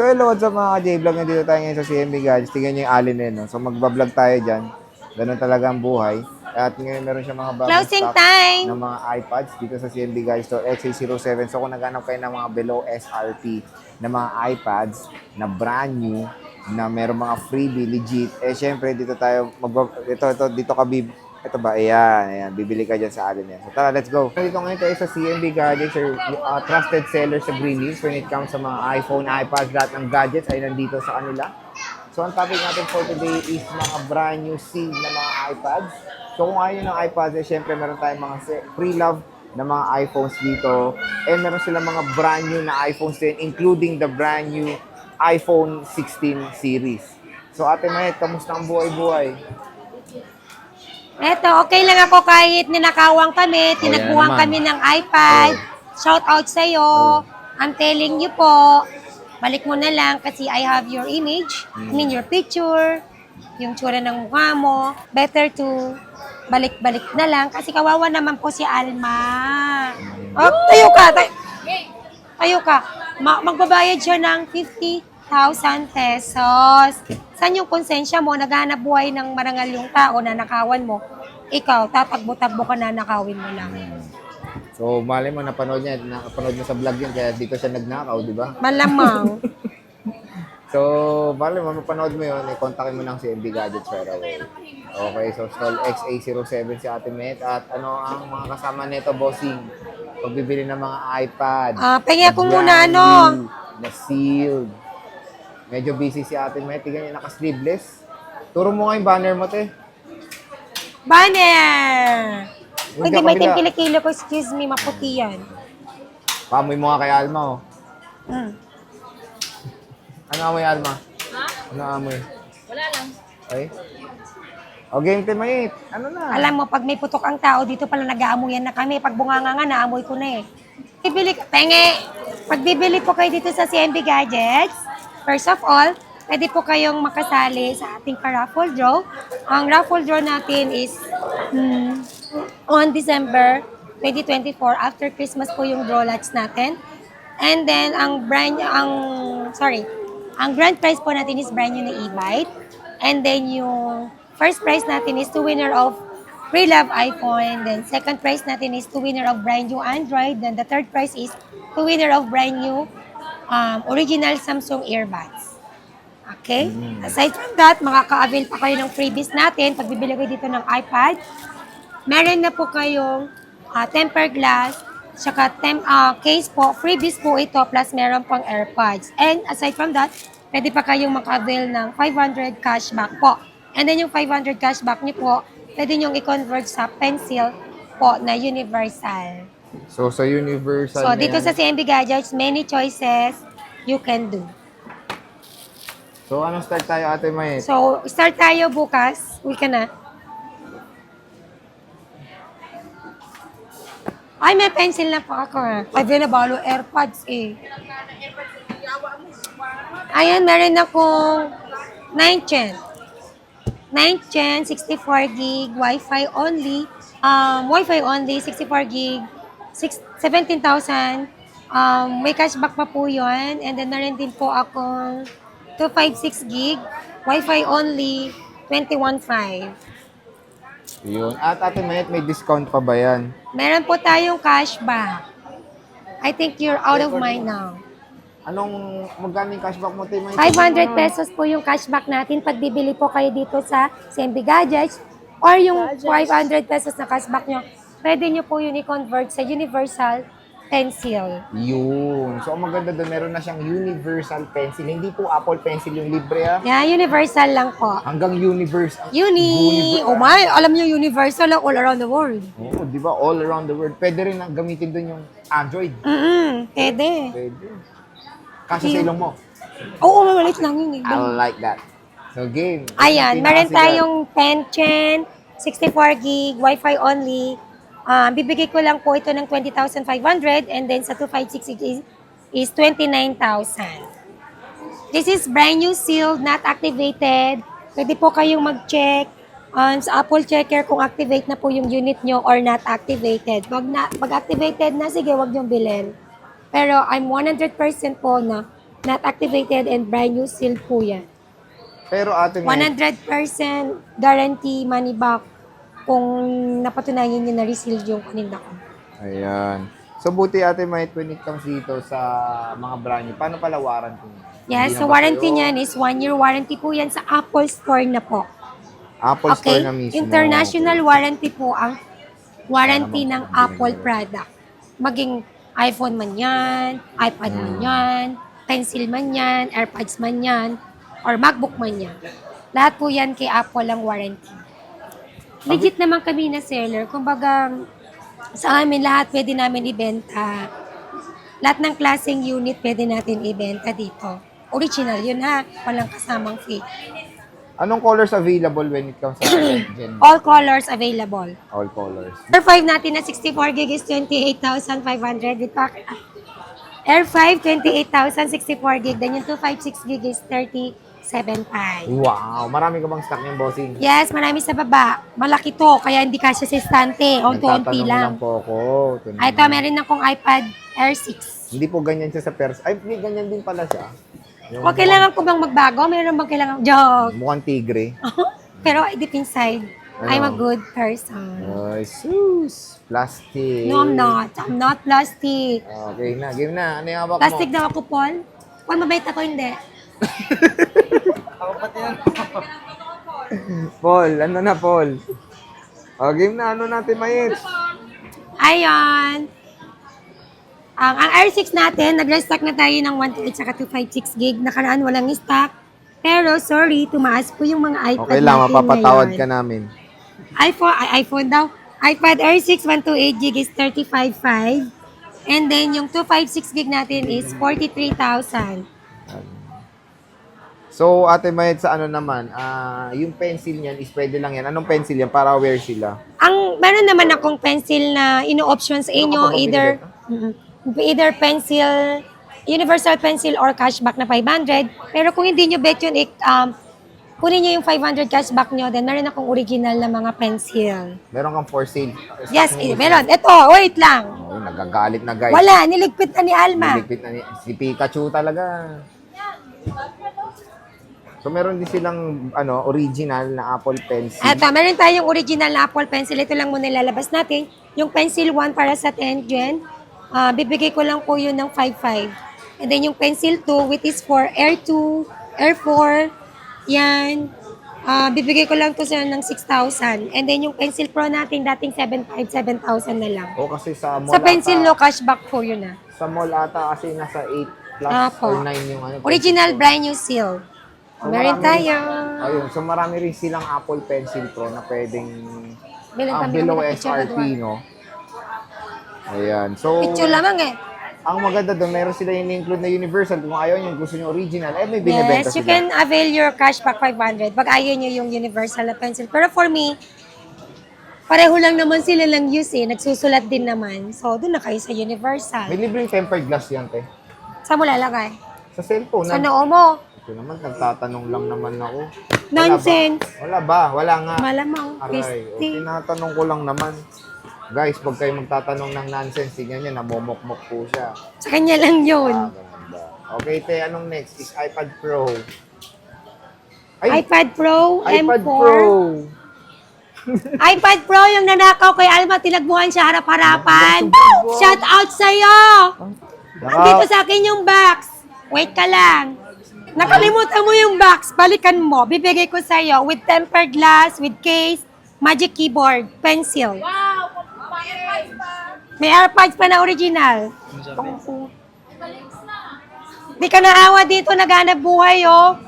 So hello, what's up mga ka-J-Vlog? Nandito tayo ngayon sa CMB Gadgets. Tingnan nyo yung alin na yun. No? So magbablog tayo dyan. Ganun talaga ang buhay. At ngayon meron siya mga bagong Closing stock time! ng mga iPads dito sa CMB Gadgets Store XA07. So kung naghanap kayo ng mga below SRP na mga iPads na brand new, na meron mga freebie, legit, syempre dito tayo, dito ka ito ba? Ayan. Bibili ka dyan sa alin yan. So tara, let's go. Dito ngayon tayo sa CMB Gadgets, or trusted seller sa Green Hills when it comes sa mga iPhone, iPads, lahat ng gadgets ay nandito sa kanila. So ang topic natin for today is mga brand new seal na mga iPads. So kung ayaw ng iPads, syempre meron tayong mga pre-love na mga iPhones dito. And meron silang mga brand new na iPhones din, including the brand new iPhone 16 series. So Ate Mayet, kamusta ang buhay-buhay? Eto, okay lang ako kahit ninakawang kami, tinagbuhan naman. kami ng iPad. Shout out sa'yo. I'm telling you po, balik mo na lang kasi I have your image, I mean your picture, yung tsura ng mukha mo. Better to balik-balik na lang kasi kawawa naman po si Alma. Oh, tayo ka! Tayo ka. Magbabayad siya ng 50,000 pesos. Saan yung konsensya mo? Naghanap buhay ng marangal yung tao na nakawan mo. Ikaw, tatakbo-takbo ka na nakawin mo lang. So, mali mo, napanood mo sa vlog yun, kaya dito siya nagnakaw, di ba? Malamang. So, mali mo, mapanood mo yun, kontakin mo lang si MB Gadgets right away. Okay, so stall XA07 si Ate Met, at ano ang mga kasama nito, bossing? Pagbibili ng mga iPad. Pahinga ko na muna, brand ano? new, na sealed. Medyo busy si Ate Met, tignan niya, naka-sleeveless. Turo mo nga yung banner mo, te. Banner! Yung Hindi may kabila. timpili-kilo ko, excuse me, maputi yan. Pamoy mo nga kay Alma, oh. Mm. Ano amoy, Alma? Ha? Ano amoy? Wala lang. Okay? O, game team, mate. Ano na? Alam mo, pag may putok ang tao, dito pala nag-aamuyan na kami. Pag bunganga nga, naamoy ko na eh. Pag bibili po kayo dito sa CMB Gadgets, first of all, pwede po kayong makasali sa ating raffle draw. Ang raffle draw natin is on December 2024. After Christmas po yung draw lots natin. And then, ang grand prize po natin is brand new na e-bike. And then, yung first prize natin is 2 winner of pre-love iPhone. Then, second prize natin is 2 winner of brand new Android. Then, the third prize is 2 winner of brand new original Samsung earbuds. Okay? Aside from that, makaka-avail pa kayo ng freebies natin. Pag bibili kayo dito ng iPad, meron na po kayong tempered glass, saka case po, freebies po ito, plus meron pang AirPods. And aside from that, pwede pa kayong maka-avail ng 500 cashback po. And then yung 500 cashback niyo po, pwede nyo i-convert sa pencil po na universal. So, sa Universal So, na dito yan. sa CMB Gadgets, many choices you can do. So, anong start tayo, Ate May? So, start tayo bukas. Uwi ka na. Ay, may pencil na po ako. Ay, binabalo AirPods eh. Ayan, meron akong 9th Gen. 9th Gen, 64 gig, Wi-Fi only. Wi-Fi only, 64 gig, 17,000. May cashback pa po yun. And then, meron din po akong 256 gig, Wi-Fi only, 21.5. Yun. At Ate May, may discount pa ba yan? Meron po tayong cashback. I think you're out of mind now. Magkano yung cashback mo, Ate May? 500 pesos po yung cashback natin pag bibili po kayo dito sa CMB Gadgets or yung 500 pesos na cashback nyo, pwede nyo po yun i-convert sa Universal Pencil. Yun. So, ang maganda doon, meron na siyang Universal Pencil. Hindi po Apple Pencil yung libre, ah. Yeah, Universal lang po. Hanggang Universal. Oh my, alam nyo Universal lang all around the world. Oo, di ba? All around the world. Pwede rin gamitin doon yung Android. Pwede. Pwede. Kasi sa ilong mo. Oo, mamalit lang yun eh. I like that. So, game. Ayan, meron Pinakasigat. tayong 10 Gen, 64 gig, Wi-Fi only. Bibigay ko lang po ito ng 20,500 and then sa 256 gig is 29,000. This is brand new sealed, not activated. Pwede po kayong mag-check sa Apple Checker kung activate na po yung unit nyo or not activated. Pag activated na, sige, wag nyo bilhin. Pero I'm 100% po na not activated, and brand new seal po yan. Pero ate May, 100% guarantee money back kung napatunayan nyo na resealed yung paninda ko. ayan. So, buti ate May, when it comes dito sa mga brand new, paano pala warranty niya? Yes, Hindi so na ba warranty kayo- niyan is 1-year warranty po yan sa Apple Store na po. Apple Okay? Store na mismo. International warranty po ang warranty Sana ng mag- Apple product. Maging iPhone man yan, iPad man yan, pencil man yan, AirPods man yan, or MacBook man yan. Lahat po yan kay Apple ang warranty. Legit naman kami na seller. Kumbaga, sa amin lahat pwede namin ibenta. Lahat ng klaseng unit pwede natin ibenta dito. Original yun ha, walang kasamang fake. Anong colors available when it comes sa Gen? All colors available. All colors. Air 5 natin na 64 gig is 28,500 with pack. Air 5, 28,000, 64 gig. Then yung 256 gig is 37,500. Wow! Marami ka bang stock niyan, bossing? Yes, marami sa baba. Malaki to, kaya hindi kasya sa estante. Unti-unti Nagtatanong lang. po ako. Ito Ay, ito, naman. meron akong iPad Air 6. Hindi po ganyan siya sa pers. Ay, may ganyan din pala siya. Yung O, kailangan ko bang magbago? Meron bang kailangan? Joke. Mukhang tigre. Pero deep inside, I'm a Ano? good person. Ay, sus. Plastic. No, I'm not. I'm not plastic. Okay na, game na. Ano yung hawak Plastic mo? daw ako, Paul. Paul, mabait ako, hindi. Paul, ano na, Paul? O, game na. Ano natin, Mayet? Ayan. Ang R6 natin, nag-restock na tayo ng 128 saka 256 gig. Nakaraan walang stock. Pero sorry, tumaas po yung mga iPad Okay lang, natin mapapatawad ngayon. ka namin. iPhone daw. iPad R6 128 gig is 35,500. And then yung 256 gig natin is 43,000. So, Ate Mayet, sa ano naman, yung pencil niyan is pwede lang yan. Anong pencil yan? Para aware sila. Ang meron naman akong pencil na ino-option sa inyo, Ano ka ba either pencil, universal pencil or cashback na 500. Pero kung hindi nyo bet yun, kunin nyo yung 500 cashback nyo, then meron akong original na mga pencil. Meron kang for sale. Yes, meron. Ito, wait lang. Oh, nagagalit na, guys. Wala, niligpit na ni Alma. Niligpit na si Pikachu talaga. So, meron din silang original na Apple Pencil. Ito, meron tayong original na Apple pencil. Ito lang muna ilalabas natin. Yung pencil 1 para sa 10th gen. Bibigay ko lang po yun ng 5,500. And then yung pencil 2, which is for Air 2, Air 4, yan. Bibigay ko lang to sa ng 6,000. And then yung pencil pro natin, dating 7,500, 7,000 na lang. O kasi sa mall Sa pencil, ata, no cashback po yun ah. sa mall ata kasi nasa 8 plus Apo. or 9 yung ano. Original brand new seal. So, Meron marami tayo. Ayun, so marami rin silang Apple Pencil Pro na pwedeng Bilang kami below ng picture na SRP, doon. no? Ayan. So, Picture lamang eh. ang maganda doon, meron sila yung include na universal. Kung ayaw nyo, gusto nyo original, may binibenta Yes, you sila. can avail your cashback 500 pag ayaw nyo yung universal na pencil. Pero for me, pareho lang naman sila lang use eh. Nagsusulat din naman. So, doon na kayo sa universal. May libreng tempered glass yan, te. Saan mo lalagay? Sa cellphone. Sa noo mo? Ito naman, nagtatanong lang naman ako. Nonsense. Wala ba? Wala nga. Malamang. Aray, o, Christy. tinatanong ko lang naman. Guys, pag kayo magtatanong ng nonsense, tingnan nyo, namomok-mok po siya. Sa kanya lang yun. Ganun ba? Okay, te, anong next? Is iPad Pro. Ay, iPad Pro, iPad M4. Pro. iPad Pro yung nanakaw kay Alma, tinagbuhan siya harap-harapan. Shout out sa'yo! Andito sa akin yung box. Wait ka lang. Nakalimutan mo yung box. Balikan mo. Bibigay ko sa'yo with tempered glass, with case, magic keyboard, pencil. Wow! May AirPods pa na original. Di ka naawa dito, naghanap buhay, oh.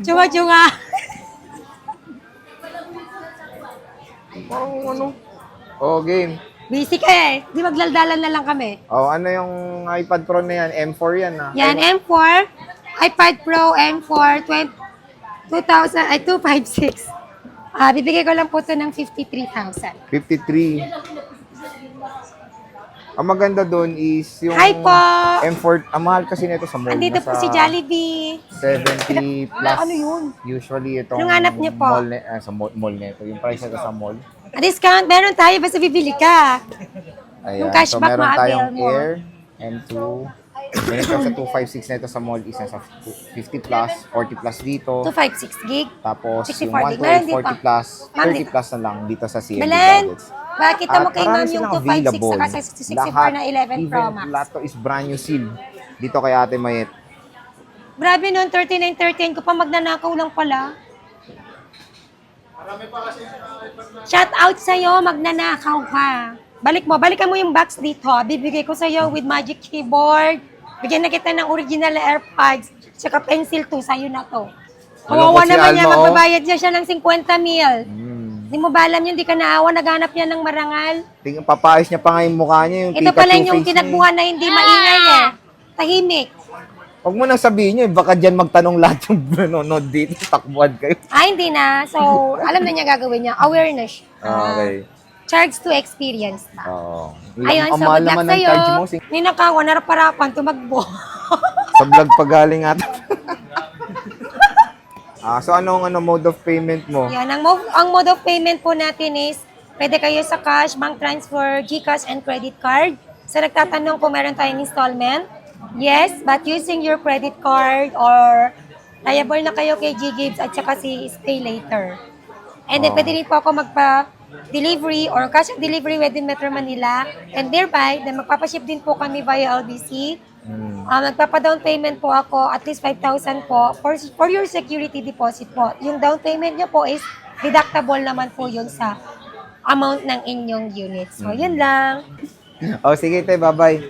Tsunga-tsunga. Parang ano? Oh, game. Busy ka eh. Di maglaldalan na lang kami. Oh, ano yung iPad Pro na yan? M4 yan, ah. Yan, M4. iPad Pro M4 256. Bibigay ko lang po ito ng 53,000. 53. Ang maganda doon is yung Hi po! M4. Ang mahal kasi nito sa mall. Andito po Nasa si Jollibee. 70 plus. Ano yun? Usually itong Anong hanap niyo po? mall, sa mall nito. Yung price nito sa mall. Discount, meron tayo. Basta bibili ka. Ayan. Yung cashback so meron ma-avail tayong mo. Air M2. When it comes sa 256 na ito sa mall, isa sa 50 plus, 40 plus dito. 256 gig. Tapos 64 yung gig. Meron din 128, pa. 40 plus, Ma'am, 30 dito. plus na lang dito sa CMB Belen, Gadgets. bakit mo kay marami ma'am yung silang 256 available. saka sa 64 na 11 Pro even Max? lahat to is brand new seal. Dito kay Ate Mayet. Grabe nun, 3913 ko pa magnanakaw lang pala. Shout out sa'yo, magnanakaw ka. Balikan mo yung box dito. Bibigay ko sa'yo with Magic Keyboard. Bigyan na kita ng original na AirPods. Tsaka pencil to, sa'yo na to. Alam Kawawa ko si naman niya, Alma, oh. magbabayad niya siya ng 50 mil. Hmm. Hindi mo ba alam yun, di ka naawa, naghanap niya ng marangal. Papayos niya pa nga yung mukha niya, yung Ito pala Pikachu yung face niya. tinagbuhan na hindi maingay eh. Tahimik. Huwag mo nang sabihin niyo, baka dyan magtanong lahat yung nanonood dito, takbuhan kayo. Hindi na. So, alam na niya gagawin niya. Awareness. Okay. Charge to experience ba? Oo. Ayun, Ang so mahal good luck naman ng sa'yo. charge mo. Ninakawan, naraparapan, tumakbo. Sa vlog pa galing ata. So anong mode of payment mo? Yan, ang mode of payment po natin is, pwede kayo sa cash, bank transfer, GCash, and credit card. Sa nagtatanong kung meron tayong installment, yes, but using your credit card or liable na kayo kay G-Gibbs at saka si Pay Later. And then, pwede rin po ako magpa-delivery or cash on delivery within Metro Manila. And thereby, then magpapaship din po kami via LBC. Nagpapa-down payment po ako, at least 5,000 po, for your security deposit po. Yung down payment nyo po is deductible naman po yun sa amount ng inyong unit. So, yun lang. Sige, te, bye-bye.